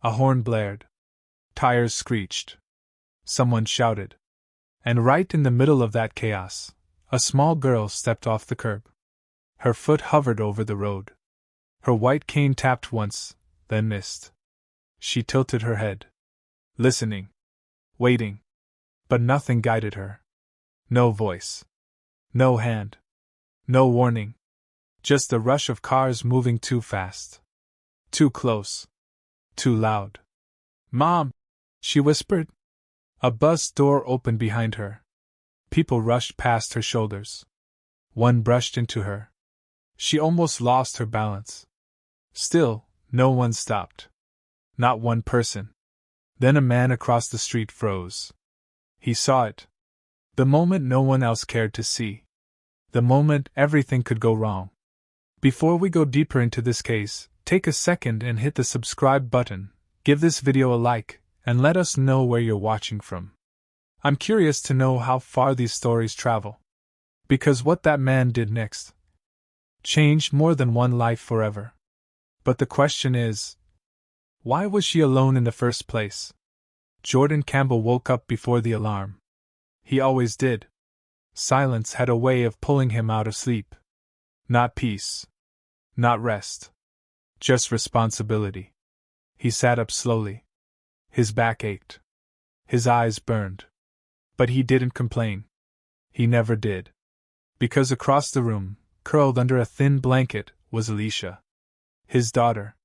A horn blared. Tires screeched. Someone shouted. And right in the middle of that chaos, a small girl stepped off the curb. Her foot hovered over the road. Her white cane tapped once, then missed. She tilted her head. Listening. Waiting. But nothing guided her. No voice. No hand. No warning. Just the rush of cars moving too fast. Too close. Too loud. "Mom!" she whispered. A bus door opened behind her. People rushed past her shoulders. One brushed into her. She almost lost her balance. Still, no one stopped. Not one person. Then a man across the street froze. He saw it. The moment no one else cared to see. The moment everything could go wrong. Before we go deeper into this case, take a second and hit the subscribe button, give this video a like, and let us know where you're watching from. I'm curious to know how far these stories travel. Because what that man did next changed more than one life forever. But the question is, why was she alone in the first place? Jordan Campbell woke up before the alarm. He always did. Silence had a way of pulling him out of sleep. Not peace. Not rest. Just responsibility. He sat up slowly. His back ached. His eyes burned. But he didn't complain. He never did. Because across the room, curled under a thin blanket, was Alicia. His daughter.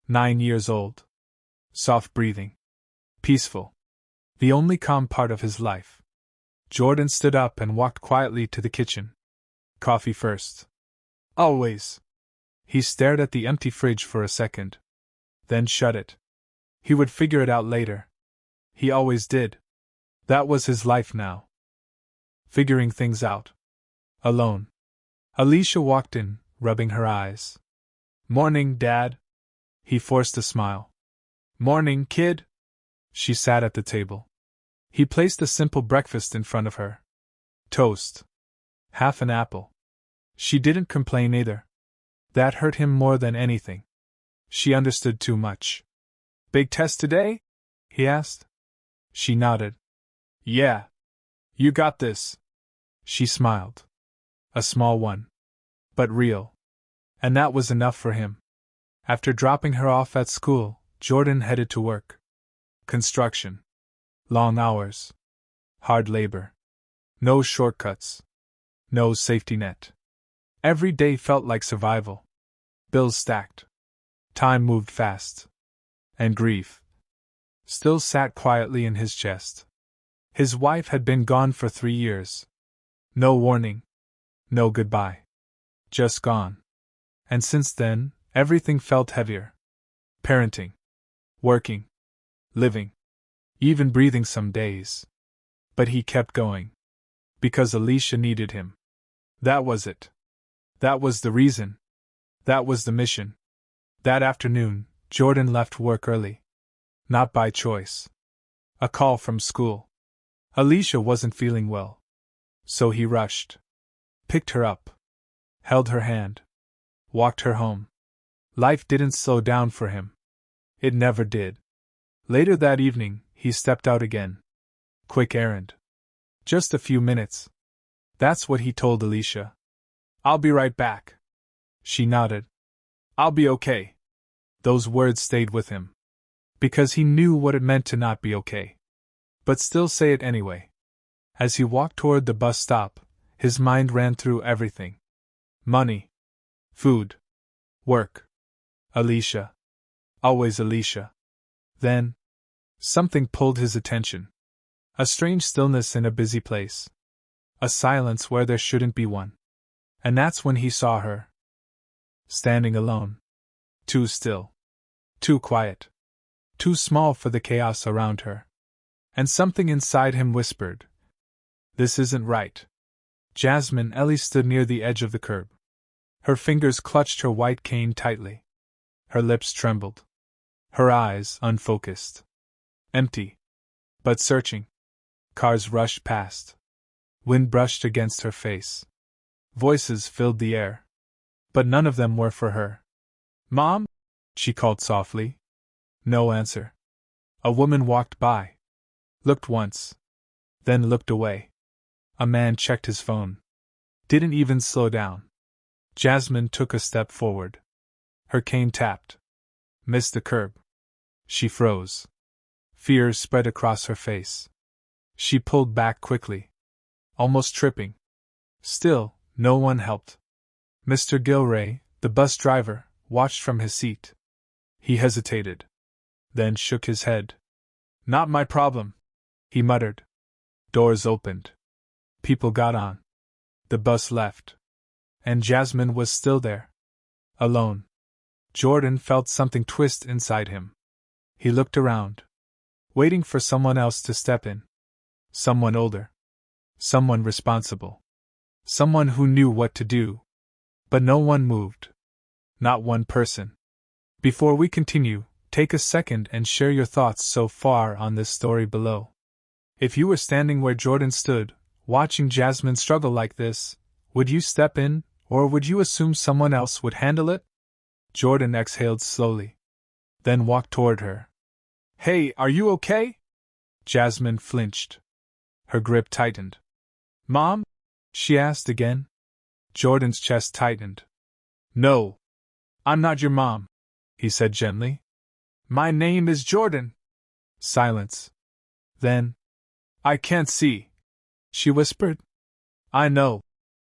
9 years old. Soft breathing. Peaceful. The only calm part of his life. Jordan stood up and walked quietly to the kitchen. Coffee first. Always. He stared at the empty fridge for a second. Then shut it. He would figure it out later. He always did. That was his life now. Figuring things out. Alone. Alicia walked in, rubbing her eyes. "Morning, Dad." He forced a smile. "Morning, kid." She sat at the table. He placed a simple breakfast in front of her. Toast. Half an apple. She didn't complain either. That hurt him more than anything. She understood too much. "Big test today?" he asked. She nodded. "Yeah. You got this." She smiled. A small one. But real. And that was enough for him. After dropping her off at school, Jordan headed to work. Construction. Long hours. Hard labor. No shortcuts. No safety net. Every day felt like survival. Bills stacked. Time moved fast. And grief still sat quietly in his chest. His wife had been gone for 3 years. No warning. No goodbye. Just gone. And since then, everything felt heavier. Parenting. Working. Living. Even breathing some days. But he kept going. Because Alicia needed him. That was it. That was the reason. That was the mission. That afternoon, Jordan left work early. Not by choice. A call from school. Alicia wasn't feeling well. So he rushed. Picked her up. Held her hand. Walked her home. Life didn't slow down for him. It never did. Later that evening, he stepped out again. Quick errand. Just a few minutes. That's what he told Alicia. "I'll be right back." She nodded. "I'll be okay." Those words stayed with him. Because he knew what it meant to not be okay. But still say it anyway. As he walked toward the bus stop, his mind ran through everything. Money. Food. Work. Alicia. Always Alicia. Then, something pulled his attention. A strange stillness in a busy place. A silence where there shouldn't be one. And that's when he saw her. Standing alone. Too still. Too quiet. Too small for the chaos around her. And something inside him whispered, "This isn't right." Jasmine Ellie stood near the edge of the curb. Her fingers clutched her white cane tightly. Her lips trembled. Her eyes unfocused. Empty. But searching. Cars rushed past. Wind brushed against her face. Voices filled the air. But none of them were for her. "Mom?" she called softly. No answer. A woman walked by. Looked once. Then looked away. A man checked his phone. Didn't even slow down. Jasmine took a step forward. Her cane tapped. Missed the curb. She froze. Fear spread across her face. She pulled back quickly. Almost tripping. Still, no one helped. Mr. Gilray, the bus driver, watched from his seat. He hesitated. Then shook his head. Not my problem, he muttered. Doors opened. People got on. The bus left. And Jasmine was still there. Alone. Jordan felt something twist inside him. He looked around. Waiting for someone else to step in. Someone older. Someone responsible. Someone who knew what to do. But no one moved. Not one person. Before we continue, take a second and share your thoughts so far on this story below. If you were standing where Jordan stood, watching Jasmine struggle like this, would you step in, or would you assume someone else would handle it? Jordan exhaled slowly. Then walked toward her. Hey, are you okay? Jasmine flinched. Her grip tightened. Mom? She asked again. Jordan's chest tightened. No. I'm not your mom, he said gently. My name is Jordan. Silence. Then, I can't see, she whispered. I know,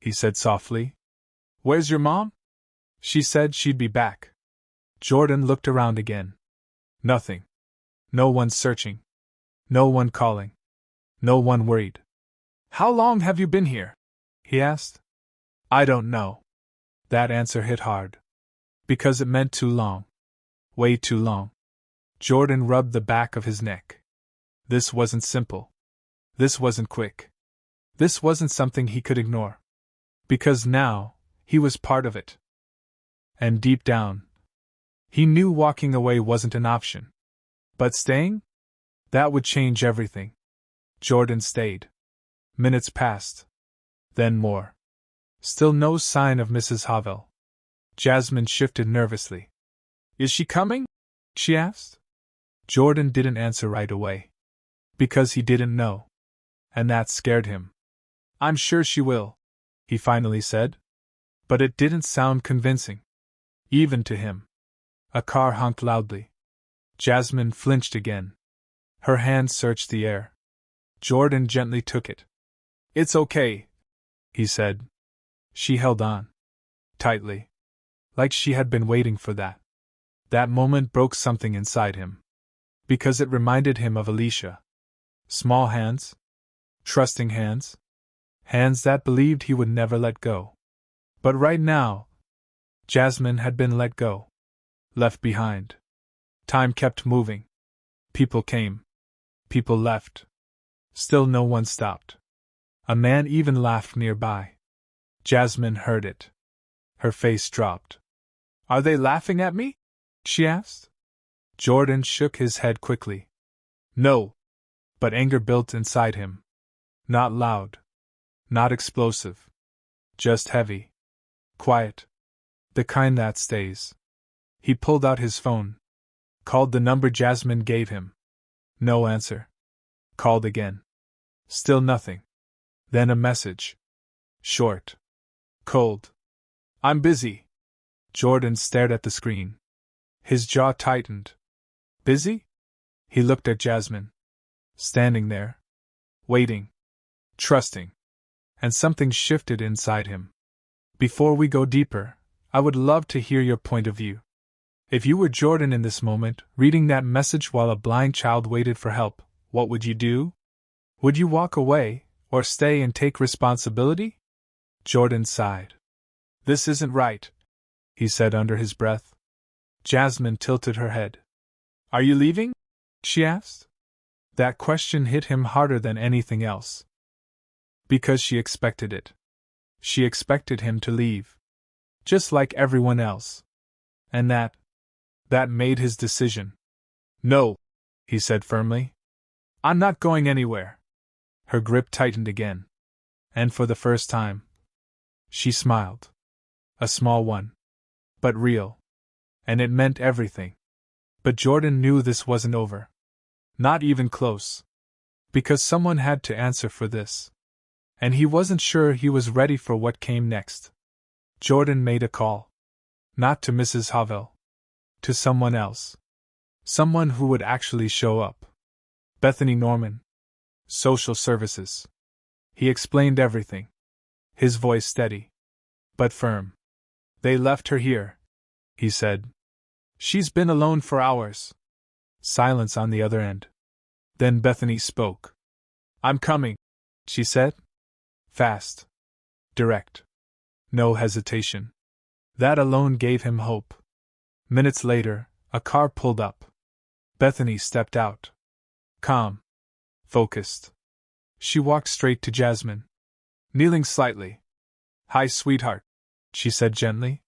he said softly. Where's your mom? She said she'd be back. Jordan looked around again. Nothing. No one searching. No one calling. No one worried. How long have you been here? He asked. I don't know. That answer hit hard. Because it meant too long. Way too long. Jordan rubbed the back of his neck. This wasn't simple. This wasn't quick. This wasn't something he could ignore. Because now, he was part of it. And deep down, he knew walking away wasn't an option. But staying? That would change everything. Jordan stayed. Minutes passed. Then more. Still no sign of Mrs. Havel. Jasmine shifted nervously. Is she coming? She asked. Jordan didn't answer right away. Because he didn't know. And that scared him. I'm sure she will, he finally said. But it didn't sound convincing. Even to him. A car honked loudly. Jasmine flinched again. Her hand searched the air. Jordan gently took it. It's okay, he said. She held on. Tightly. Like she had been waiting for that. That moment broke something inside him. Because it reminded him of Alicia. Small hands. Trusting hands. Hands that believed he would never let go. But right now, Jasmine had been let go. Left behind. Time kept moving. People came. People left. Still no one stopped. A man even laughed nearby. Jasmine heard it. Her face dropped. Are they laughing at me? She asked. Jordan shook his head quickly. No. But anger built inside him. Not loud. Not explosive. Just heavy. Quiet. The kind that stays. He pulled out his phone. Called the number Jasmine gave him. No answer. Called again. Still nothing. Then a message. Short. Cold. I'm busy. Jordan stared at the screen. His jaw tightened. Busy? He looked at Jasmine. Standing there. Waiting. Trusting. And something shifted inside him. Before we go deeper, I would love to hear your point of view. If you were Jordan in this moment, reading that message while a blind child waited for help, what would you do? Would you walk away, or stay and take responsibility? Jordan sighed. This isn't right, he said under his breath. Jasmine tilted her head. Are you leaving? She asked. That question hit him harder than anything else. Because she expected it. She expected him to leave. Just like everyone else. And that made his decision. No, he said firmly. I'm not going anywhere. Her grip tightened again. And for the first time, she smiled. A small one. But real. And it meant everything. But Jordan knew this wasn't over. Not even close. Because someone had to answer for this. And he wasn't sure he was ready for what came next. Jordan made a call. Not to Mrs. Havel. To someone else. Someone who would actually show up. Bethany Norman. Social services. He explained everything. His voice steady. But firm. They left her here, he said. She's been alone for hours. Silence on the other end. Then Bethany spoke. I'm coming, she said. Fast. Direct. No hesitation. That alone gave him hope. Minutes later, a car pulled up. Bethany stepped out. Calm. Focused. She walked straight to Jasmine. Kneeling slightly. Hi, sweetheart, she said gently.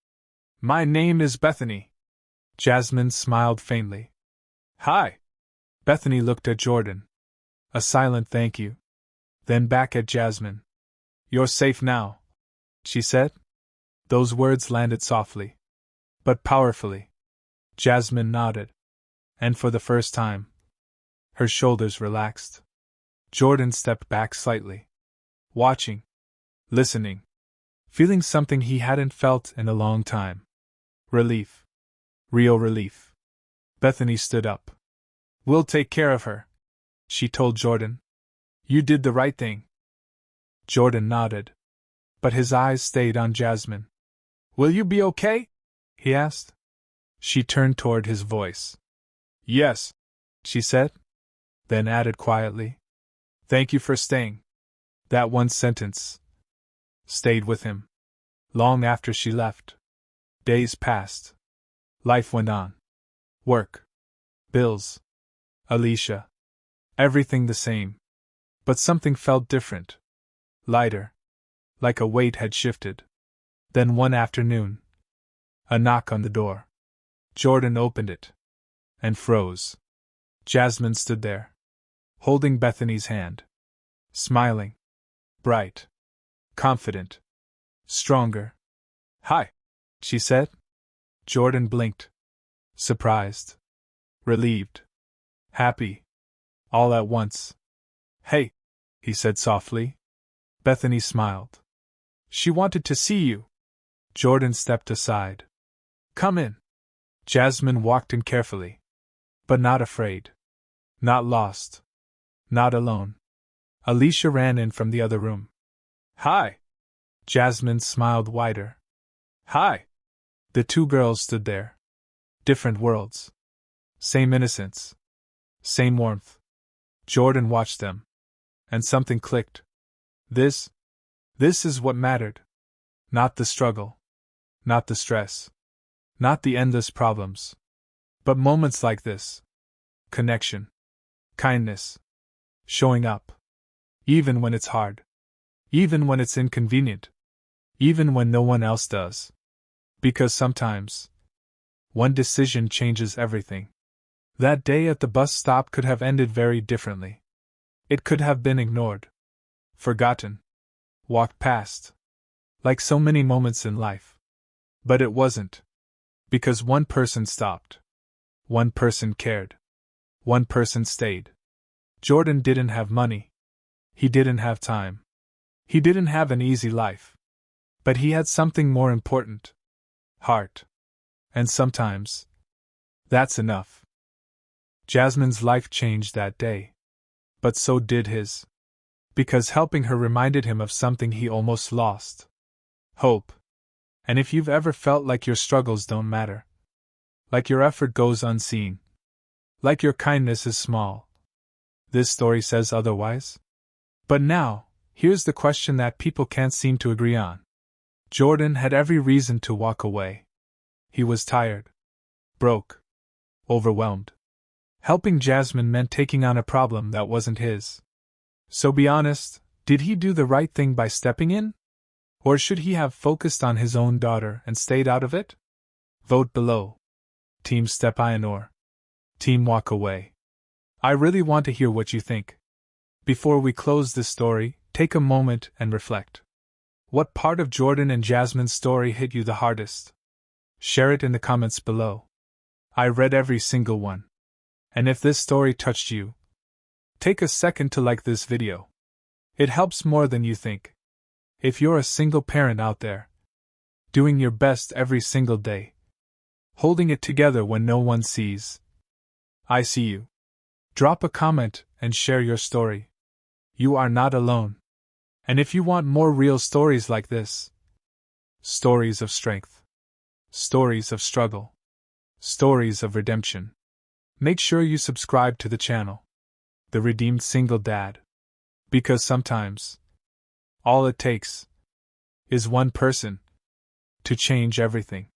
My name is Bethany. Jasmine smiled faintly. Hi. Bethany looked at Jordan. A silent thank you. Then back at Jasmine. You're safe now, she said. Those words landed softly. But powerfully. Jasmine nodded. And for the first time, her shoulders relaxed. Jordan stepped back slightly. Watching. Listening. Feeling something he hadn't felt in a long time. Relief. Real relief. Bethany stood up. We'll take care of her, she told Jordan. You did the right thing. Jordan nodded. But his eyes stayed on Jasmine. Will you be okay? He asked. She turned toward his voice. Yes, she said. Then added quietly. Thank you for staying. That one sentence stayed with him. Long after she left. Days passed. Life went on. Work. Bills. Alicia. Everything the same. But something felt different. Lighter. Like a weight had shifted. Then one afternoon. A knock on the door. Jordan opened it. And froze. Jasmine stood there. Holding Bethany's hand. Smiling. Bright. Confident. Stronger. Hi, she said. Jordan blinked. Surprised. Relieved. Happy. All at once. Hey, he said softly. Bethany smiled. She wanted to see you. Jordan stepped aside. Come in. Jasmine walked in carefully. But not afraid. Not lost. Not alone. Alicia ran in from the other room. Hi. Jasmine smiled wider. Hi. The two girls stood there. Different worlds. Same innocence. Same warmth. Jordan watched them. And something clicked. This is what mattered. Not the struggle. Not the stress. Not the endless problems. But moments like this. Connection. Kindness. Showing up. Even when it's hard. Even when it's inconvenient. Even when no one else does. Because sometimes, one decision changes everything. That day at the bus stop could have ended very differently. It could have been ignored. Forgotten. Walked past. Like so many moments in life. But it wasn't. Because one person stopped. One person cared. One person stayed. Jordan didn't have money. He didn't have time. He didn't have an easy life. But he had something more important. Heart. And sometimes, that's enough. Jasmine's life changed that day. But so did his. Because helping her reminded him of something he almost lost. Hope. And if you've ever felt like your struggles don't matter. Like your effort goes unseen. Like your kindness is small. This story says otherwise. But now, here's the question that people can't seem to agree on. Jordan had every reason to walk away. He was tired. Broke. Overwhelmed. Helping Jasmine meant taking on a problem that wasn't his. So be honest, did he do the right thing by stepping in? Or should he have focused on his own daughter and stayed out of it? Vote below. Team step in or team walk away. I really want to hear what you think. Before we close this story, take a moment and reflect. What part of Jordan and Jasmine's story hit you the hardest? Share it in the comments below. I read every single one. And if this story touched you, take a second to like this video. It helps more than you think. If you're a single parent out there, doing your best every single day, holding it together when no one sees, I see you. Drop a comment and share your story. You are not alone. And if you want more real stories like this, stories of strength, stories of struggle, stories of redemption, make sure you subscribe to the channel, The Redeemed Single Dad. Because sometimes, all it takes is one person to change everything.